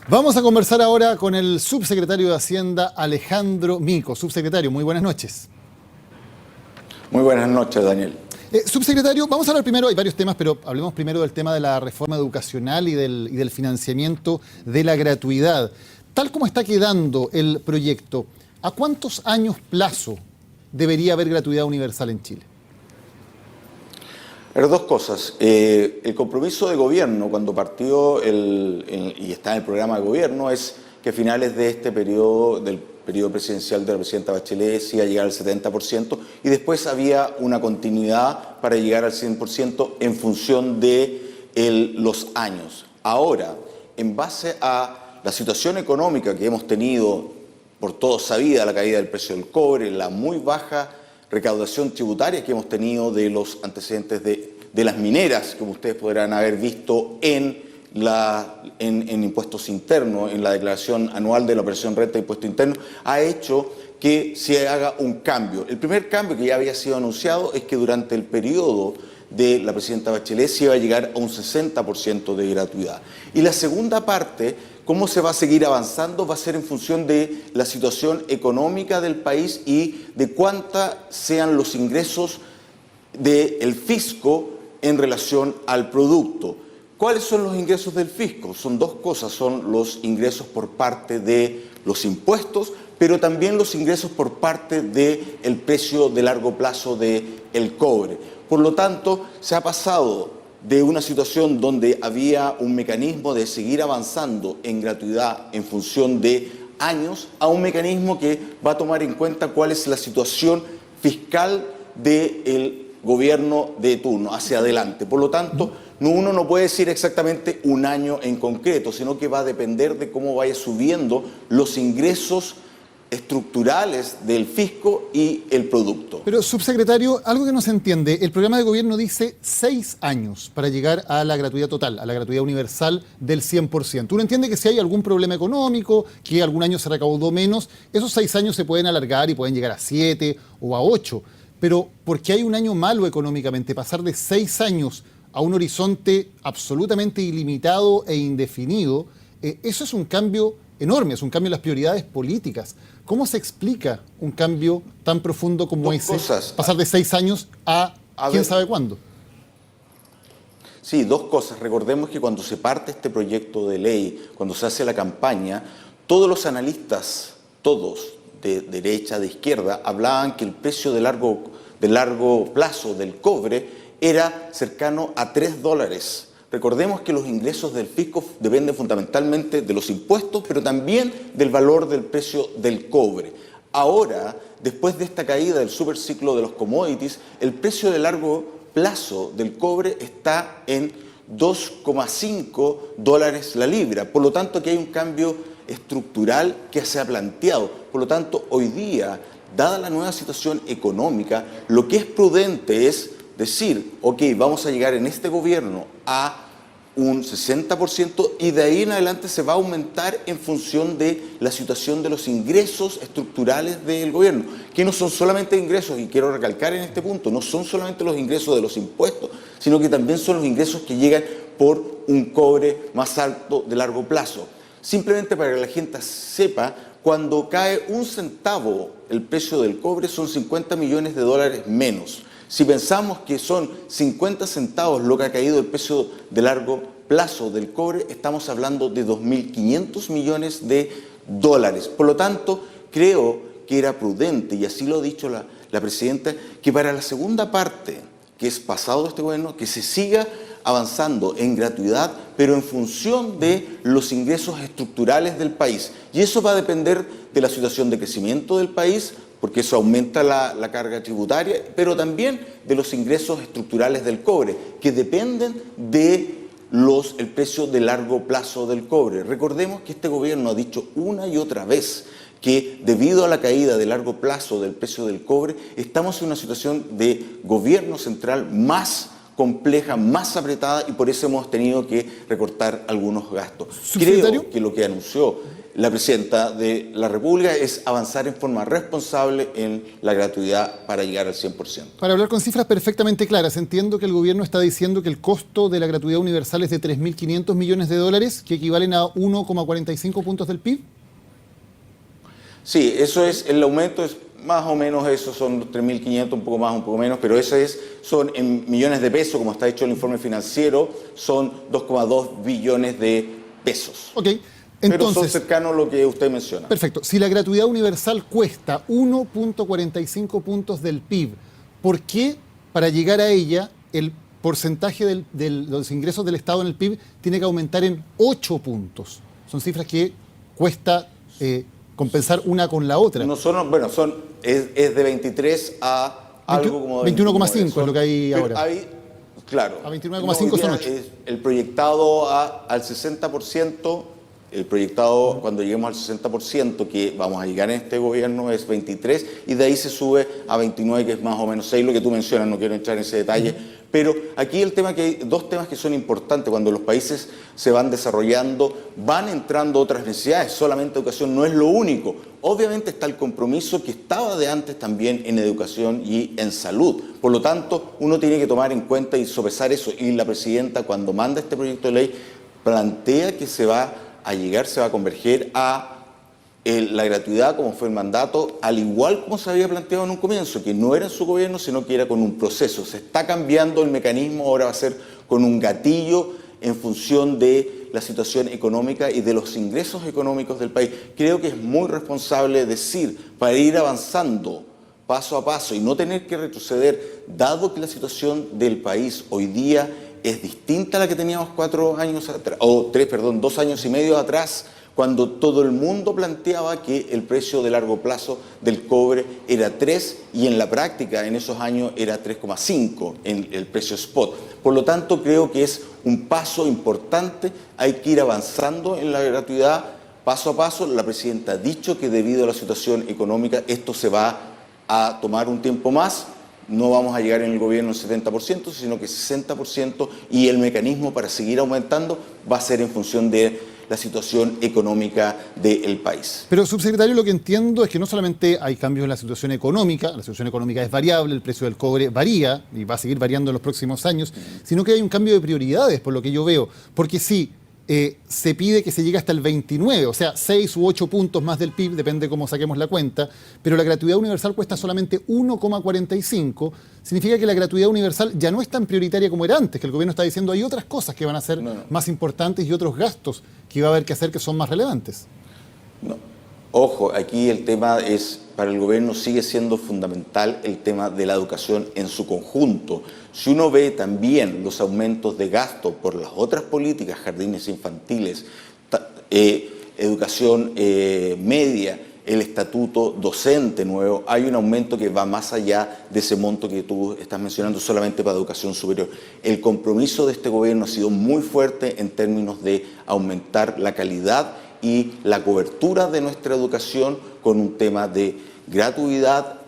Vamos a conversar ahora con el subsecretario de Hacienda, Alejandro Mico. Subsecretario, muy buenas noches. Muy buenas noches, Daniel. Subsecretario, vamos a hablar primero, hay varios temas, pero hablemos primero del tema de la reforma educacional y del financiamiento de la gratuidad. Tal como está quedando el proyecto, ¿a cuántos años plazo debería haber gratuidad universal en Chile? Pero dos cosas. El compromiso de gobierno, cuando partió y está en el programa de gobierno, es que a finales de este periodo, del periodo presidencial de la presidenta Bachelet, se iba a llegar al 70%, y después había una continuidad para llegar al 100% en función de los años. Ahora, en base a la situación económica que hemos tenido, por todos sabida, la caída del precio del cobre, la muy baja recaudación tributaria que hemos tenido de los antecedentes de las mineras, como ustedes podrán haber visto en impuestos internos, en la declaración anual de la operación renta de impuestos internos, ha hecho que se haga un cambio. El primer cambio que ya había sido anunciado es que durante el periodo de la presidenta Bachelet se iba a llegar a un 60% de gratuidad. Y la segunda parte, cómo se va a seguir avanzando, va a ser en función de la situación económica del país y de cuántos sean los ingresos del fisco en relación al producto. ¿Cuáles son los ingresos del fisco? Son dos cosas, son los ingresos por parte de los impuestos, pero también los ingresos por parte del precio de largo plazo del cobre. Por lo tanto, se ha pasado de una situación donde había un mecanismo de seguir avanzando en gratuidad en función de años a un mecanismo que va a tomar en cuenta cuál es la situación fiscal del gobierno de turno hacia adelante. Por lo tanto, uno no puede decir exactamente un año en concreto, sino que va a depender de cómo vaya subiendo los ingresos estructurales del fisco y el producto. Pero, subsecretario, algo que no se entiende, el programa de gobierno dice 6 años para llegar a la gratuidad total, a la gratuidad universal del 100%. Uno entiende que si hay algún problema económico, que algún año se recaudó menos, esos 6 años se pueden alargar y pueden llegar a 7 o a 8. Pero porque hay un año malo económicamente, pasar de 6 años a un horizonte absolutamente ilimitado e indefinido, eso es un cambio enorme, es un cambio en las prioridades políticas. ¿Cómo se explica un cambio tan profundo como ese? Pasar de 6 años a quién sabe cuándo. Sí, dos cosas. Recordemos que cuando se parte este proyecto de ley, cuando se hace la campaña, todos los analistas, todos, de derecha, de izquierda, hablaban que el precio de largo plazo del cobre era cercano a $3. Recordemos que los ingresos del fisco dependen fundamentalmente de los impuestos, pero también del valor del precio del cobre. Ahora, después de esta caída del superciclo de los commodities, el precio de largo plazo del cobre está en $2,5 la libra. Por lo tanto, aquí hay un cambio estructural que se ha planteado. Por lo tanto, hoy día, dada la nueva situación económica, lo que es prudente es decir, ok, vamos a llegar en este gobierno a un 60% y de ahí en adelante se va a aumentar en función de la situación de los ingresos estructurales del gobierno, que no son solamente ingresos, y quiero recalcar en este punto, no son solamente los ingresos de los impuestos, sino que también son los ingresos que llegan por un cobre más alto de largo plazo. Simplemente para que la gente sepa, cuando cae un centavo el precio del cobre son $50 millones menos. Si pensamos que son 50 centavos lo que ha caído el precio de largo plazo del cobre, estamos hablando de 2.500 millones. Por lo tanto, creo que era prudente, y así lo ha dicho la presidenta, que para la segunda parte, que es pasado este gobierno, que se siga avanzando en gratuidad, pero en función de los ingresos estructurales del país. Y eso va a depender de la situación de crecimiento del país, porque eso aumenta la carga tributaria, pero también de los ingresos estructurales del cobre, que dependen del precio de largo plazo del cobre. Recordemos que este gobierno ha dicho una y otra vez que debido a la caída de largo plazo del precio del cobre, estamos en una situación de gobierno central más compleja, más apretada, y por eso hemos tenido que recortar algunos gastos. Creo que lo que anunció la presidenta de la República es avanzar en forma responsable en la gratuidad para llegar al 100%. Para hablar con cifras perfectamente claras, entiendo que el gobierno está diciendo que el costo de la gratuidad universal es de 3.500 millones de dólares, que equivalen a 1,45 puntos del PIB. Sí, eso es, el aumento es más o menos eso, son los 3.500, un poco más, un poco menos, pero eso son en millones de pesos, como está hecho el informe financiero, son 2,2 billones de pesos. Ok. Entonces, pero son cercanos a lo que usted menciona. Perfecto. Si la gratuidad universal cuesta 1,45 puntos del PIB, ¿por qué para llegar a ella el porcentaje de los ingresos del Estado en el PIB tiene que aumentar en 8 puntos? Son cifras que cuesta compensar una con la otra. No son, bueno, es de 23 a algo como 21,5 es lo que hay ahora. Claro. A 29,5 son 8. El proyectado al 60%. El proyectado, cuando lleguemos al 60%, que vamos a llegar en este gobierno, es 23, y de ahí se sube a 29, que es más o menos 6, lo que tú mencionas, no quiero entrar en ese detalle. Pero aquí el tema que hay dos temas que son importantes. Cuando los países se van desarrollando, van entrando otras necesidades. Solamente educación no es lo único. Obviamente está el compromiso que estaba de antes también en educación y en salud. Por lo tanto, uno tiene que tomar en cuenta y sopesar eso. Y la presidenta, cuando manda este proyecto de ley, plantea que se va a converger a la gratuidad, como fue el mandato, al igual como se había planteado en un comienzo, que no era en su gobierno, sino que era con un proceso. Se está cambiando el mecanismo, ahora va a ser con un gatillo en función de la situación económica y de los ingresos económicos del país. Creo que es muy responsable decir, para ir avanzando paso a paso y no tener que retroceder, dado que la situación del país hoy día es distinta a la que teníamos 2 años y medio atrás, cuando todo el mundo planteaba que el precio de largo plazo del cobre era 3 y en la práctica en esos años era 3,5 en el precio spot. Por lo tanto, creo que es un paso importante, hay que ir avanzando en la gratuidad paso a paso. La presidenta ha dicho que debido a la situación económica esto se va a tomar un tiempo más. No vamos a llegar en el gobierno al 70%, sino que 60%, y el mecanismo para seguir aumentando va a ser en función de la situación económica del país. Pero, subsecretario, lo que entiendo es que no solamente hay cambios en la situación económica es variable, el precio del cobre varía y va a seguir variando en los próximos años, sino que hay un cambio de prioridades, por lo que yo veo, porque sí, se pide que se llegue hasta el 29, o sea, 6 u 8 puntos más del PIB, depende cómo saquemos la cuenta, pero la gratuidad universal cuesta solamente 1,45, significa que la gratuidad universal ya no es tan prioritaria como era antes, que el gobierno está diciendo hay otras cosas que van a ser más importantes y otros gastos que va a haber que hacer que son más relevantes. No. Ojo, aquí el tema es, para el gobierno sigue siendo fundamental el tema de la educación en su conjunto. Si uno ve también los aumentos de gasto por las otras políticas, jardines infantiles, educación media, el estatuto docente nuevo, hay un aumento que va más allá de ese monto que tú estás mencionando solamente para educación superior. El compromiso de este gobierno ha sido muy fuerte en términos de aumentar la calidad y la cobertura de nuestra educación con un tema de gratuidad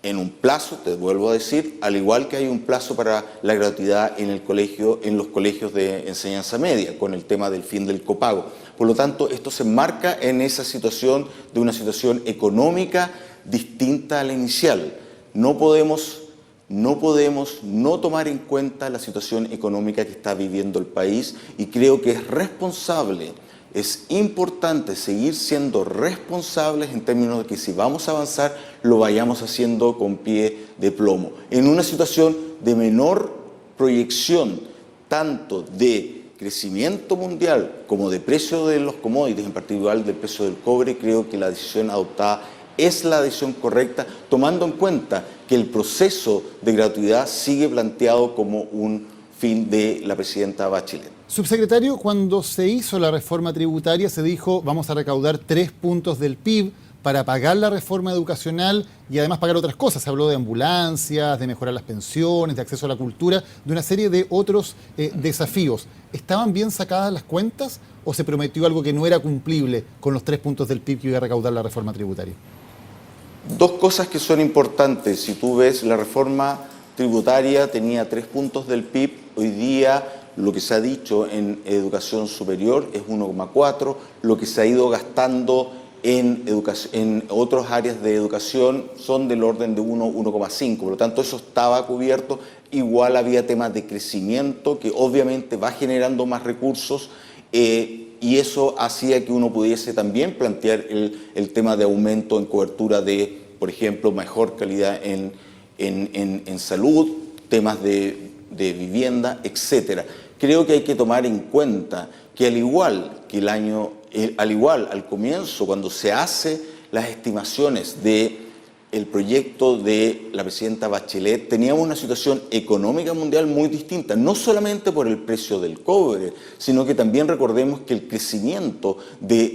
en un plazo, te vuelvo a decir, al igual que hay un plazo para la gratuidad en los colegios de enseñanza media, con el tema del fin del copago. Por lo tanto, esto se enmarca en esa situación de una situación económica distinta a la inicial. No podemos no tomar en cuenta la situación económica que está viviendo el país, y creo que es responsable. Es importante seguir siendo responsables en términos de que si vamos a avanzar, lo vayamos haciendo con pie de plomo. En una situación de menor proyección, tanto de crecimiento mundial como de precio de los commodities, en particular del precio del cobre, creo que la decisión adoptada es la decisión correcta, tomando en cuenta que el proceso de gratuidad sigue planteado como un fin de la presidenta Bachelet. Subsecretario, cuando se hizo la reforma tributaria se dijo vamos a recaudar 3 puntos del PIB para pagar la reforma educacional y además pagar otras cosas. Se habló de ambulancias, de mejorar las pensiones, de acceso a la cultura, de una serie de otros desafíos. ¿Estaban bien sacadas las cuentas o se prometió algo que no era cumplible con los 3 puntos del PIB que iba a recaudar la reforma tributaria? Dos cosas que son importantes. Si tú ves, la reforma tributaria tenía 3 puntos del PIB, hoy día lo que se ha dicho en educación superior es 1,4, lo que se ha ido gastando en otras áreas de educación son del orden de 1, 1,5, por lo tanto eso estaba cubierto. Igual había temas de crecimiento que obviamente va generando más recursos, y eso hacía que uno pudiese también plantear el tema de aumento en cobertura de, por ejemplo, mejor calidad en salud, temas de vivienda, etcétera. Creo que hay que tomar en cuenta que al igual al comienzo, cuando se hace las estimaciones del proyecto de la presidenta Bachelet, teníamos una situación económica mundial muy distinta, no solamente por el precio del cobre, sino que también recordemos que el crecimiento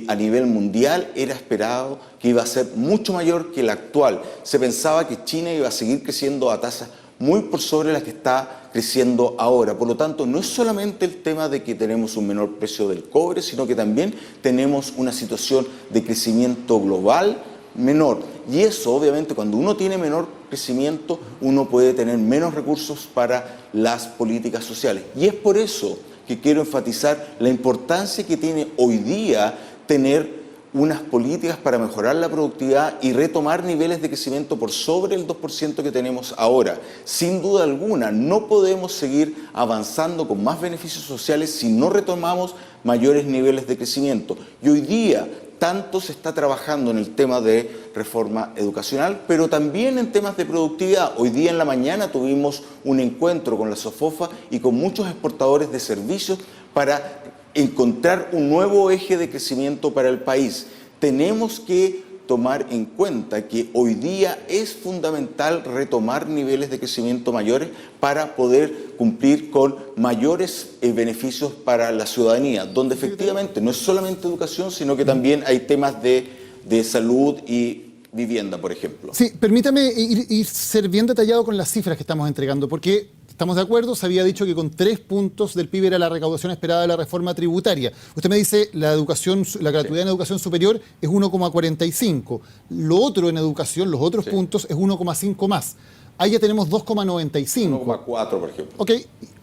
a nivel mundial era esperado que iba a ser mucho mayor que el actual. Se pensaba que China iba a seguir creciendo a tasas muy por sobre las que está creciendo ahora. Por lo tanto, no es solamente el tema de que tenemos un menor precio del cobre, sino que también tenemos una situación de crecimiento global menor. Y eso, obviamente, cuando uno tiene menor crecimiento, uno puede tener menos recursos para las políticas sociales. Y es por eso que quiero enfatizar la importancia que tiene hoy día tener unas políticas para mejorar la productividad y retomar niveles de crecimiento por sobre el 2% que tenemos ahora. Sin duda alguna, no podemos seguir avanzando con más beneficios sociales si no retomamos mayores niveles de crecimiento. Y hoy día tanto se está trabajando en el tema de reforma educacional, pero también en temas de productividad. Hoy día en la mañana tuvimos un encuentro con la SOFOFA y con muchos exportadores de servicios para encontrar un nuevo eje de crecimiento para el país. Tenemos que tomar en cuenta que hoy día es fundamental retomar niveles de crecimiento mayores para poder cumplir con mayores beneficios para la ciudadanía, donde efectivamente no es solamente educación, sino que también hay temas de salud y vivienda, por ejemplo. Sí, permítame ir ser bien detallado con las cifras que estamos entregando, porque estamos de acuerdo, se había dicho que con 3 puntos del PIB era la recaudación esperada de la reforma tributaria. Usted me dice la gratuidad en educación superior es 1,45. Lo otro en educación, los otros puntos, es 1,5 más. Ahí ya tenemos 2,95. 1,4, por ejemplo. Ok,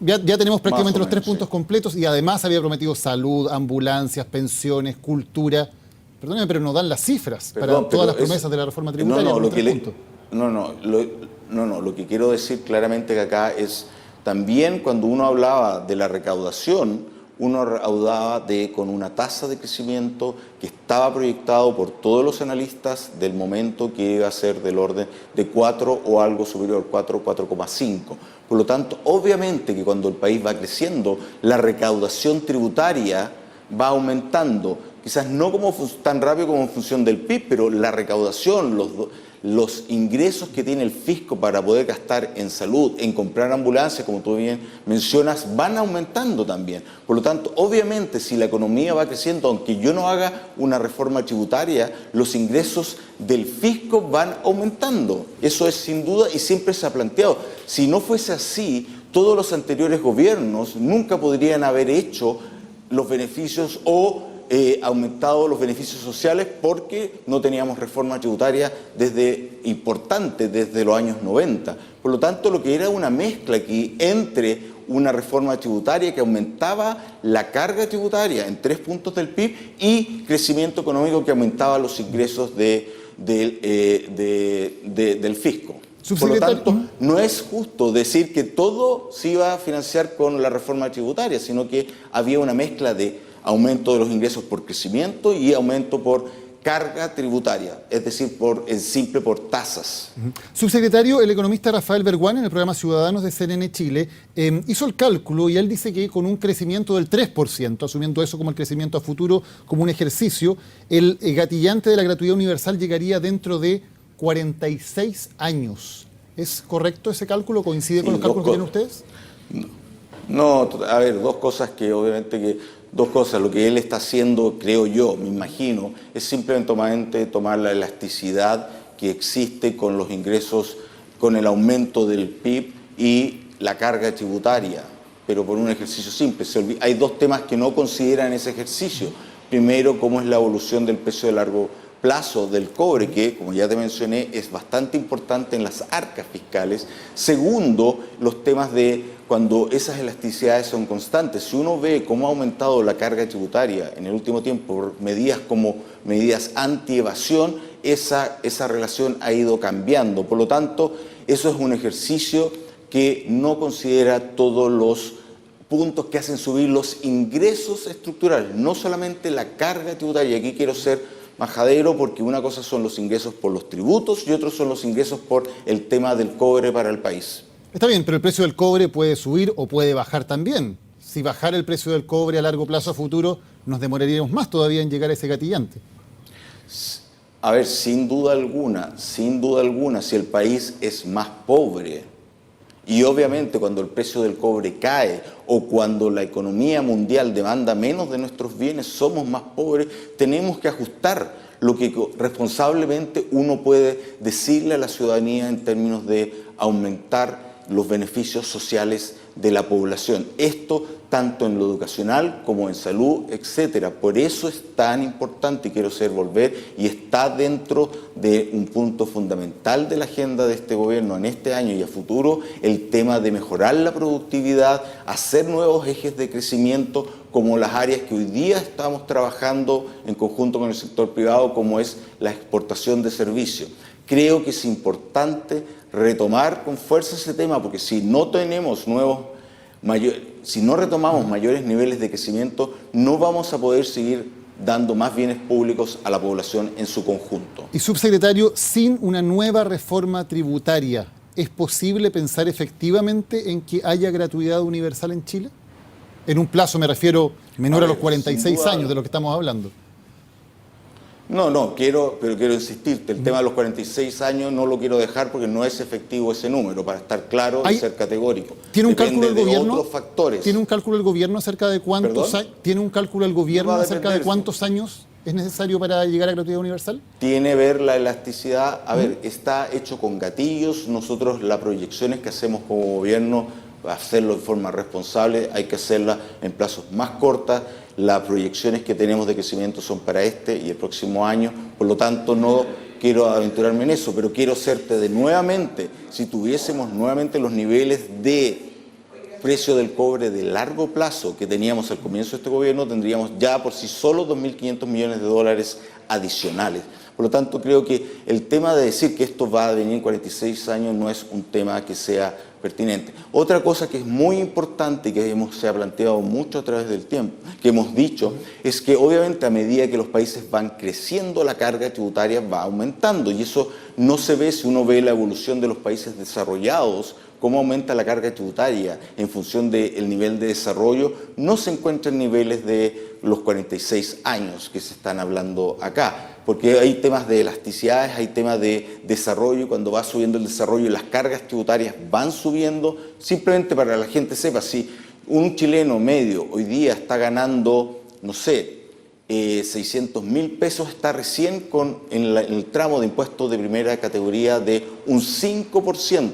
ya tenemos prácticamente los 3 menos, puntos completos, y además había prometido salud, ambulancias, pensiones, cultura. Perdóneme, pero no dan las cifras para todas las promesas de la reforma tributaria. Lo que quiero decir claramente que acá es también cuando uno hablaba de la recaudación, uno hablaba con una tasa de crecimiento que estaba proyectado por todos los analistas del momento que iba a ser del orden de 4 o algo superior, 4, 4,5. Por lo tanto, obviamente que cuando el país va creciendo, la recaudación tributaria va aumentando. Quizás no tan rápido como en función del PIB, pero la recaudación, los ingresos que tiene el fisco para poder gastar en salud, en comprar ambulancias, como tú bien mencionas, van aumentando también. Por lo tanto, obviamente, si la economía va creciendo, aunque yo no haga una reforma tributaria, los ingresos del fisco van aumentando. Eso es sin duda y siempre se ha planteado. Si no fuese así, todos los anteriores gobiernos nunca podrían haber hecho los beneficios o aumentado los beneficios sociales porque no teníamos reforma tributaria importante desde los años 90. Por lo tanto, lo que era una mezcla aquí entre una reforma tributaria que aumentaba la carga tributaria en 3 puntos del PIB y crecimiento económico que aumentaba los ingresos del fisco. Por lo tanto, no es justo decir que todo se iba a financiar con la reforma tributaria, sino que había una mezcla de aumento de los ingresos por crecimiento y aumento por carga tributaria, es decir, por tasas. Subsecretario, el economista Rafael Berguán, en el programa Ciudadanos de CNN Chile, hizo el cálculo y él dice que con un crecimiento del 3%, asumiendo eso como el crecimiento a futuro, como un ejercicio, el gatillante de la gratuidad universal llegaría dentro de 46 años. ¿Es correcto ese cálculo? ¿Coincide con los cálculos que tienen ustedes? No, a ver, dos cosas. Lo que él está haciendo, creo yo, me imagino, es simplemente tomar la elasticidad que existe con los ingresos, con el aumento del PIB y la carga tributaria, pero por un ejercicio simple. Hay dos temas que no consideran ese ejercicio. Primero, cómo es la evolución del precio del largo plazo del cobre, que, como ya te mencioné, es bastante importante en las arcas fiscales. Segundo, los temas de cuando esas elasticidades son constantes. Si uno ve cómo ha aumentado la carga tributaria en el último tiempo por medidas como medidas anti-evasión, esa relación ha ido cambiando. Por lo tanto, eso es un ejercicio que no considera todos los puntos que hacen subir los ingresos estructurales, no solamente la carga tributaria. Aquí quiero ser majadero porque una cosa son los ingresos por los tributos y otros son los ingresos por el tema del cobre para el país. Está bien, pero el precio del cobre puede subir o puede bajar también. Si bajara el precio del cobre a largo plazo, a futuro, nos demoraríamos más todavía en llegar a ese gatillante. A ver, sin duda alguna, si el país es más pobre, y obviamente cuando el precio del cobre cae o cuando la economía mundial demanda menos de nuestros bienes, somos más pobres, tenemos que ajustar lo que responsablemente uno puede decirle a la ciudadanía en términos de aumentar los beneficios sociales de la población. Esto tanto en lo educacional como en salud, etcétera. Por eso es tan importante, y quiero volver, y está dentro de un punto fundamental de la agenda de este gobierno en este año y a futuro, el tema de mejorar la productividad, hacer nuevos ejes de crecimiento, como las áreas que hoy día estamos trabajando en conjunto con el sector privado, como es la exportación de servicios. Creo que es importante retomar con fuerza ese tema, porque si no retomamos mayores niveles de crecimiento, no vamos a poder seguir dando más bienes públicos a la población en su conjunto. Y subsecretario, sin una nueva reforma tributaria, ¿es posible pensar efectivamente en que haya gratuidad universal en Chile? En un plazo, me refiero, menor a los 46 años de lo que estamos hablando. No, quiero insistirte, el tema de los 46 años no lo quiero dejar porque no es efectivo ese número, para estar claro y ser categórico. ¿Tiene un cálculo del gobierno? Otros factores. ¿Tiene un cálculo del gobierno acerca de cuántos años es necesario para llegar a gratuidad universal? Tiene que ver la elasticidad. A ver, está hecho con gatillos. Nosotros las proyecciones que hacemos como gobierno, hacerlo de forma responsable, hay que hacerlas en plazos más cortos. Las proyecciones que tenemos de crecimiento son para este y el próximo año, por lo tanto no quiero aventurarme en eso, pero quiero serte de nuevamente, si tuviésemos nuevamente los niveles de precio del cobre de largo plazo que teníamos al comienzo de este gobierno, tendríamos ya por sí solo 2.500 millones de dólares adicionales. Por lo tanto, creo que el tema de decir que esto va a venir en 46 años no es un tema que sea pertinente. Otra cosa que es muy importante y que se ha planteado mucho a través del tiempo, que hemos dicho, es que obviamente a medida que los países van creciendo, la carga tributaria va aumentando, y eso no se ve si uno ve la evolución de los países desarrollados, cómo aumenta la carga tributaria en función del nivel de desarrollo, no se encuentra en niveles de los 46 años que se están hablando acá, porque hay temas de elasticidades, hay temas de desarrollo, y cuando va subiendo el desarrollo las cargas tributarias van subiendo. Simplemente para que la gente sepa, si un chileno medio hoy día está ganando, no sé, 600.000 pesos, está recién en el tramo de impuestos de primera categoría de un 5%.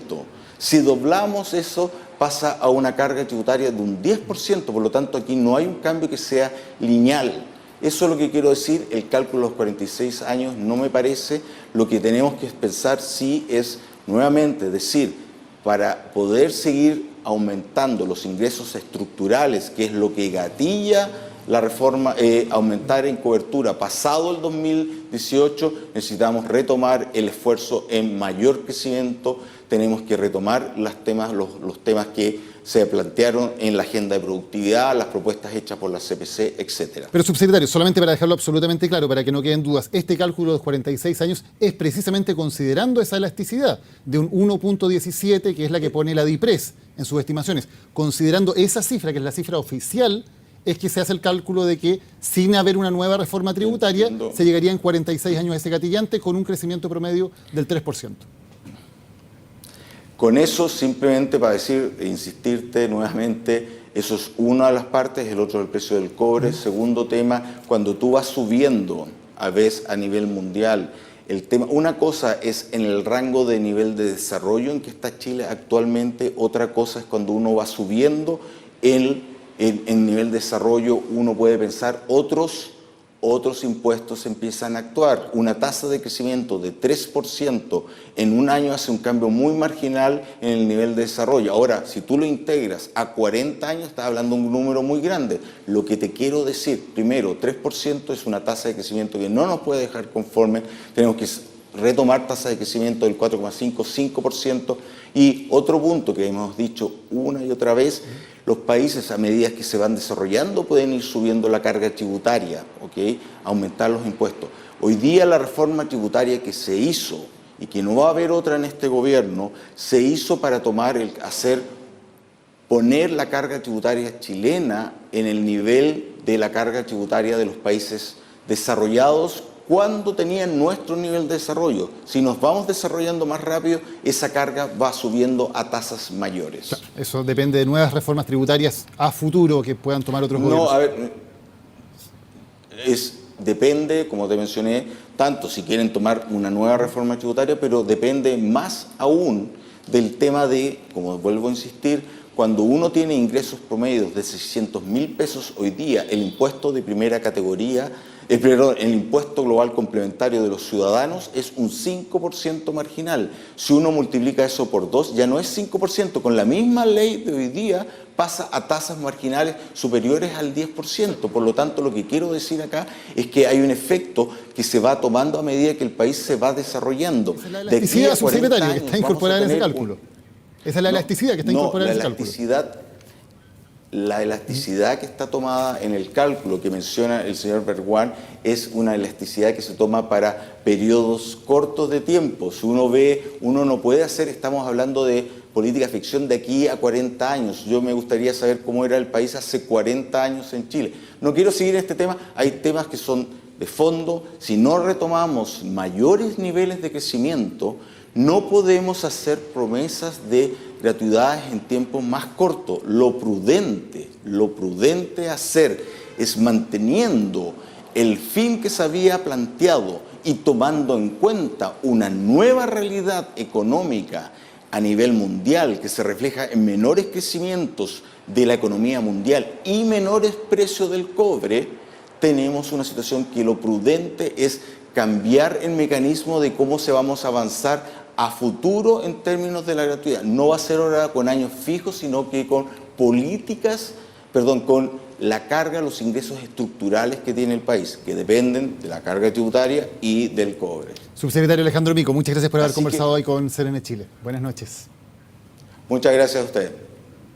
Si doblamos eso, pasa a una carga tributaria de un 10%, por lo tanto aquí no hay un cambio que sea lineal. Eso es lo que quiero decir, el cálculo de los 46 años no me parece. Lo que tenemos que pensar sí es, nuevamente, decir, para poder seguir aumentando los ingresos estructurales, que es lo que gatilla la reforma, aumentar en cobertura. Pasado el 2018 necesitamos retomar el esfuerzo en mayor crecimiento, tenemos que retomar los temas que se plantearon en la agenda de productividad, las propuestas hechas por la CPC, etcétera. Pero, subsecretario, solamente para dejarlo absolutamente claro, para que no queden dudas, este cálculo de los 46 años es precisamente considerando esa elasticidad de un 1.17, que es la que pone la DIPRES en sus estimaciones. Considerando esa cifra, que es la cifra oficial, es que se hace el cálculo de que sin haber una nueva reforma tributaria, se llegaría en 46 años a ese gatillante con un crecimiento promedio del 3%. Con eso, simplemente para insistirte nuevamente, eso es una de las partes, el otro es el precio del cobre. Segundo tema, cuando tú vas subiendo a nivel mundial, el tema, una cosa es en el rango de nivel de desarrollo en que está Chile actualmente, otra cosa es cuando uno va subiendo en nivel de desarrollo, uno puede pensar otros otros impuestos empiezan a actuar. Una tasa de crecimiento de 3% en un año hace un cambio muy marginal en el nivel de desarrollo. Ahora, si tú lo integras a 40 años, estás hablando de un número muy grande. Lo que te quiero decir, primero, 3% es una tasa de crecimiento que no nos puede dejar conformes. Tenemos que retomar tasas de crecimiento del 4,5, 5%. Y otro punto que hemos dicho una y otra vez, los países a medida que se van desarrollando pueden ir subiendo la carga tributaria, ¿ok? Aumentar los impuestos. Hoy día la reforma tributaria que se hizo, y que no va a haber otra en este gobierno, se hizo para poner la carga tributaria chilena en el nivel de la carga tributaria de los países desarrollados cuando tenían nuestro nivel de desarrollo. Si nos vamos desarrollando más rápido, esa carga va subiendo a tasas mayores. Claro, eso depende de nuevas reformas tributarias a futuro que puedan tomar otros gobiernos. No, a ver, depende, como te mencioné, tanto si quieren tomar una nueva reforma tributaria, pero depende más aún del tema de, como vuelvo a insistir, cuando uno tiene ingresos promedios de 600.000 pesos hoy día, el impuesto de primera categoría, el impuesto global complementario de los ciudadanos es un 5% marginal. Si uno multiplica eso por 2, ya no es 5%. Con la misma ley de hoy día pasa a tasas marginales superiores al 10%. Por lo tanto, lo que quiero decir acá es que hay un efecto que se va tomando a medida que el país se va desarrollando. Esa es la elasticidad, subsecretario, que está incorporada en ese cálculo. Esa es la elasticidad que está incorporada en ese cálculo. La elasticidad que está tomada en el cálculo que menciona el señor Bergüán es una elasticidad que se toma para periodos cortos de tiempo. Si uno ve, uno no puede hacer, estamos hablando de política ficción de aquí a 40 años. Yo me gustaría saber cómo era el país hace 40 años en Chile. No quiero seguir este tema, hay temas que son de fondo. Si no retomamos mayores niveles de crecimiento, no podemos hacer promesas de gratuidades en tiempos más cortos. Lo prudente a hacer es manteniendo el fin que se había planteado y tomando en cuenta una nueva realidad económica a nivel mundial que se refleja en menores crecimientos de la economía mundial y menores precios del cobre. Tenemos una situación que lo prudente es cambiar el mecanismo de cómo se vamos a avanzar a futuro en términos de la gratuidad. No va a ser ahora con años fijos, sino que con con la carga, los ingresos estructurales que tiene el país, que dependen de la carga tributaria y del cobre. Subsecretario Alejandro Mico, muchas gracias por haber conversado hoy con CNN Chile. Buenas noches. Muchas gracias a usted.